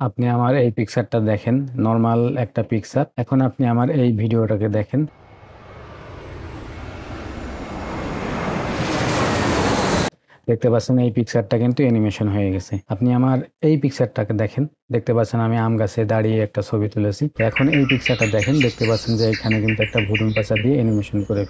আপনি আমার এই পিকচারটা দেখেন, নরমাল একটা পিকচার। এখন আপনি আমার এই ভিডিওটাকে দেখেন। দেখতে পাচ্ছেন এই পিকচারটা কিন্তু অ্যানিমেশন হয়ে গেছে। আপনি আমার এই পিকচারটাকে দেখেন, দেখতে পাচ্ছেন আমি আম গাছে দাঁড়িয়ে একটা ছবি তুলেছি। এখন এই পিকচারটা দেখেন, দেখতে পাচ্ছেন যে এখানে কিন্তু একটা ভুরুন পাশা দিয়ে অ্যানিমেশন করে।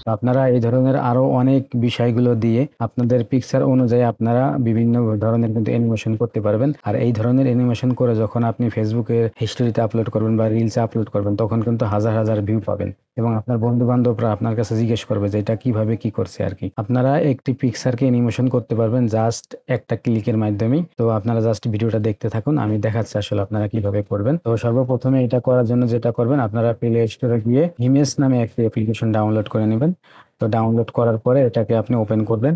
তো আপনারা এই ধরনের আরো অনেক বিষয়গুলো দিয়ে আপনাদের পিকচার অনুযায়ী আপনারা বিভিন্ন ধরনের কিন্তু অ্যানিমেশন করতে পারবেন। আর এই ধরনের অ্যানিমেশন করে যখন আপনি ফেসবুকের হিস্টোরিতে আপলোড করবেন বা রিলসে আপলোড করবেন, তখন কিন্তু হাজার হাজার ভিউ পাবেন এবং আপনার বন্ধু বান্ধবরা আপনার কাছে জিজ্ঞেস করবে যে এটা কিভাবে কি করছে আর কি। আপনারা একটি পিকচারকে অ্যানিমেশন করতে পারবেন জাস্ট একটা ক্লিকের মাধ্যমেই। তো আপনারা জাস্ট ভিডিওটা দেখতে থাকুন, আমি দেখাচ্ছি আসলে আপনারা কিভাবে করবেন। তো সর্বপ্রথমে এটা করার জন্য যেটা করবেন, আপনারা প্লে স্টোরে গিয়ে ইমেজ নামে একটি অ্যাপ্লিকেশন ডাউনলোড করে নেবেন। তো ডাউনলোড করার পরে এটাকে আপনি ওপেন করবেন।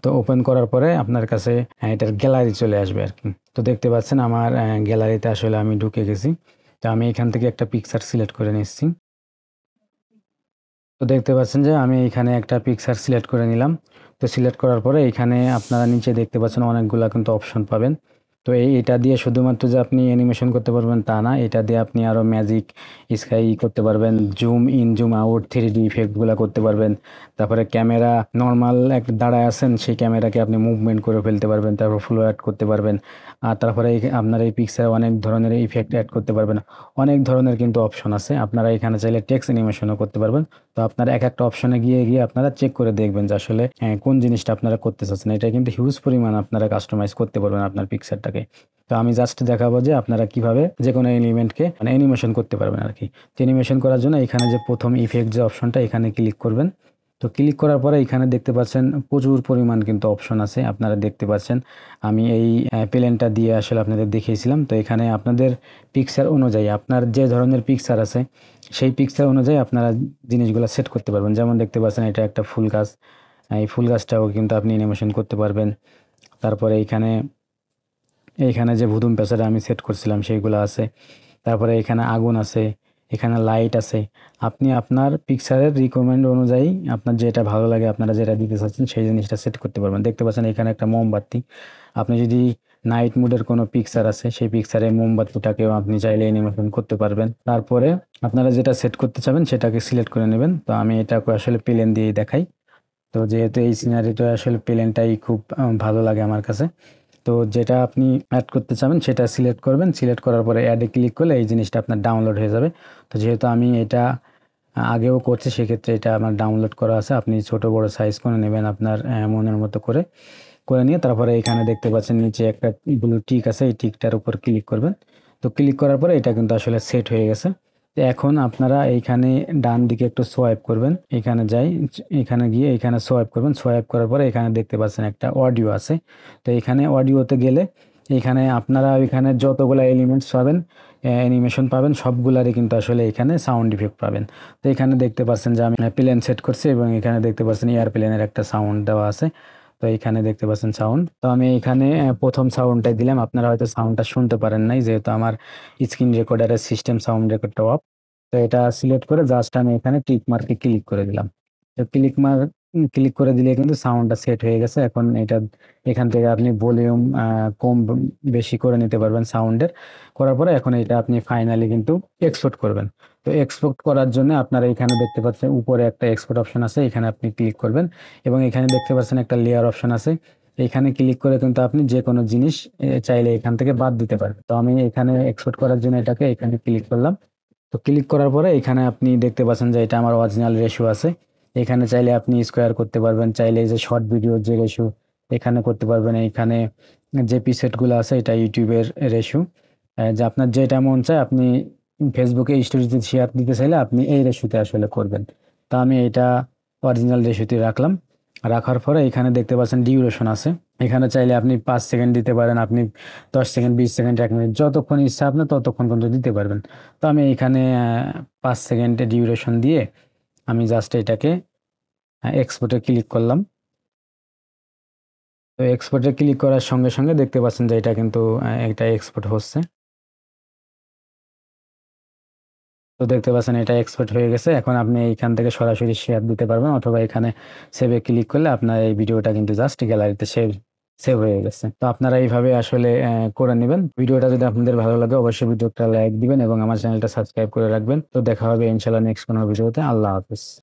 তো ওপেন করার পরে আপনার কাছে এটার গ্যালারি চলে আসবে আর কি। তো দেখতে পাচ্ছেন আমার গ্যালারিতে আসলে আমি ঢুকে গেছি। তো আমি এখান থেকে একটা পিকচার সিলেক্ট করে নিচ্ছি। তো দেখতে পাচ্ছেন যে আমি এখানে একটা পিকচার সিলেক্ট করে নিলাম। তো সিলেক্ট করার পরে এখানে আপনারা নিচে দেখতে পাচ্ছেন অনেকগুলা কিন্তু অপশন পাবেন। তো এটা দিয়ে শুধুমাত্র যে আপনি অ্যানিমেশন করতে পারবেন তা না, এটা দিয়ে আপনি আরো ম্যাজিক স্কাই করতে পারবেন, zoom in zoom out 3D ইফেক্টগুলো করতে পারবেন। তারপরে ক্যামেরা নর্মাল এক দাঁড়ায় আছেন, সেই ক্যামেরাকে আপনি মুভমেন্ট করে ফেলতে পারবেন, তারপর ফ্লো অ্যাড করতে পারবেন। আর তারপরে আপনার এই পিকচারে অনেক ধরনের ইফেক্ট অ্যাড করতে পারবেন। অনেক ধরনের কিন্তু অপশন আছে। আপনারা এখানে চাইলে টেক্সট অ্যানিমেশনও করতে পারবেন। তো আপনারা এক একটা অপশনে গিয়ে গিয়ে আপনারা চেক করে দেখবেন যে আসলে কোন জিনিসটা আপনারা করতে চাচ্ছেন। এটা কিন্তু হিউজ পরিমাণ আপনারা কাস্টমাইজ করতে পারবেন আপনার পিকচারটাকে। তো আমি জাস্ট দেখাবো যে আপনারা কিভাবে যে কোনো এলিমেন্টকে মানে অ্যানিমেশন করতে পারবেন আর কি। তো অ্যানিমেশন করার জন্য এখানে যে প্রথম ইফেক্ট যে অপশনটা, এখানে ক্লিক করবেন। তো ক্লিক করার পরে এখানে দেখতে পাচ্ছেন প্রচুর পরিমাণ কিন্তু অপশন আছে, আপনারা দেখতে পাচ্ছেন। আমি এই প্লেনটা দিয়ে আসলে আপনাদের দেখিয়েছিলাম। তো এখানে আপনাদের পিকচার অনুযায়ী আপনার যে ধরনের পিকচার আছে সেই পিকচার অনুযায়ী আপনারা জিনিসগুলো সেট করতে পারবেন। যেমন দেখতে পাচ্ছেন এটা একটা ফুল গাছ, এই ফুল গাছটাও কিন্তু আপনি অ্যানিমেশন করতে পারবেন। তারপরে এইখানে এইখানে যে ভুতুম প্যাঁচাটা আমি সেট করছিলাম সেইগুলো আছে। তারপরে এখানে আগুন আছে, এখানে লাইট আছে। আপনি আপনার পিকচারের রিকোয়ারমেন্ট অনুযায়ী আপনার যেটা ভালো লাগে, আপনারা যেটা দিতে চাচ্ছেন সেই জিনিসটা সেট করতে পারবেন। দেখতে পাচ্ছেন এখানে একটা মোমবাতি। আপনি যদি নাইট মুডের কোনো পিকচার আছে, সেই পিকচারে মোমবাতিটাকেও আপনি চাইলে অ্যানিমেশন করতে পারবেন। তারপরে আপনারা যেটা সেট করতে চাবেন সেটাকে সিলেক্ট করে নেবেন। তো আমি এটাকে আসলে প্লেন দিয়েই দেখাই। তো যেহেতু এই সিনারিটা আসলে প্লেনটাই খুব ভালো লাগে আমার কাছে। তো যেটা আপনি অ্যাড করতে চাবেন সেটা সিলেক্ট করবেন। সিলেক্ট করার পরে অ্যাডে ক্লিক করলে এই জিনিসটা আপনার ডাউনলোড হয়ে যাবে। তো যেহেতু আমি এটা আগেও করছি, সেক্ষেত্রে এটা আমার ডাউনলোড করা আছে। আপনি ছোট বড় সাইজ করে নেবেন আপনার মনের মতো করে করে নিয়ে তারপরে এখানে দেখতে পাচ্ছেন নিচে একটা ব্লু টিক আছে, এই টিকটার উপর ক্লিক করবেন। তো ক্লিক করার পরে এটা কিন্তু আসলে সেট হয়ে গেছে। তো এখন আপনারা এইখানে ডান দিকে একটু সোয়াইপ করবেন, এখানে যাই, এখানে গিয়ে এখানে সোয়াইপ করবেন। সোয়াইপ করার পরে এখানে দেখতে পাচ্ছেন একটা অডিও আছে। তো এখানে অডিওতে গেলে এখানে আপনারা এখানে যতগুলো এলিমেন্টস পাবেন, অ্যানিমেশন পাবেন, সবগুলারই কিন্তু আসলে এখানে সাউন্ড ইফেক্ট পাবেন। তো এখানে দেখতে পাচ্ছেন যে আমি প্লেন সেট করছি এবং এখানে দেখতে পাচ্ছেন এয়ারপ্লেনের একটা সাউন্ড দেওয়া আছে। তো এখানে দেখতে পাচ্ছেন সাউন্ড। তো আমি এখানে প্রথম সাউন্ডটাই দিলাম। আপনারা হয়তো সাউন্ডটা শুনতে পারেন নাই, যেহেতু আমার স্ক্রিন রেকর্ডারের সিস্টেম সাউন্ড রেকর্ডটা অফ। তো এটা সিলেক্ট করে জাস্ট আমি এখানে টিক মার্কে ক্লিক করে দিলাম। তো ক্লিক করে দিলে কিন্তু সাউন্ডটা সেট হয়ে গেছে। এখন এটা এখান থেকে আপনি ভলিউম কম বেশি করে নিতে পারবেন সাউন্ডের। করার পরে এখন এটা আপনি ফাইনালি কিন্তু এক্সপোর্ট করবেন। তো এক্সপোর্ট করার জন্য আপনারা এখানে দেখতে পাচ্ছেন উপরে একটা এক্সপোর্ট অপশন আছে, এখানে আপনি ক্লিক করবেন এবং এখানে দেখতে পাচ্ছেন একটা লেয়ার অপশন আছে। এখানে ক্লিক করে কিন্তু আপনি যে কোনো জিনিস চাইলে এখান থেকে বাদ দিতে পারেন। তো আমি এখানে এক্সপোর্ট করার জন্য এটাকে এখানে ক্লিক করলাম। তো ক্লিক করার পরে এখানে আপনি দেখতে পাচ্ছেন যে এটা আমার অরিজিনাল রেশিও আছে। এখানে চাইলে আপনি স্কোয়ার করতে পারবেন, চাইলে এই যে শর্ট ভিডিওর যে রেশিও এখানে করতে পারবেন। এখানে যে পিসেটগুলো আছে এটা ইউটিউবের রেশিও, যে আপনার যেটা মন চায় আপনি ফেসবুকে স্টোরিতে শেয়ার দিতে চাইলে আপনি এই রেশিওতে আসলে করবেন। তা আমি এটা অরিজিনাল রেশিওতে রাখলাম। রাখার পরে এখানে দেখতে পাচ্ছেন ডিউরেশন আছে। এখানে চাইলে আপনি 5 সেকেন্ড দিতে পারেন, আপনি 10 সেকেন্ড, 20 সেকেন্ড, 1 মিনিট যতক্ষণ ইচ্ছা আপনার ততক্ষণ কিন্তু দিতে পারবেন। তো আমি এখানে 5 সেকেন্ডে ডিউরেশন দিয়ে আমি জাস্ট এটাকে এক্সপোর্টে ক্লিক করলাম। তো এক্সপোর্টে ক্লিক করার সঙ্গে সঙ্গে দেখতে পাচ্ছেন যে এটা কিন্তু এটা এক্সপোর্ট হচ্ছে। তো দেখতে পাচ্ছেন এটা এক্সপোর্ট হয়ে গেছে। এখন আপনি এইখান থেকে সরাসরি শেয়ার দিতে পারবেন, অথবা এখানে সেভে ক্লিক করলে আপনার এই ভিডিওটা কিন্তু জাস্ট গ্যালারিতে সেভ সেভ হয়ে গেছে। তো আপনারা এইভাবে আসলে করে নেবেন। ভিডিওটা যদি আপনাদের ভালো লাগে অবশ্যই ভিডিওটা লাইক দিবেন এবং আমার চ্যানেলটা সাবস্ক্রাইব করে রাখবেন। তো দেখা হবে ইনশাআল্লাহ নেক্সট কোনো ভিডিওতে। আল্লাহ হাফেজ।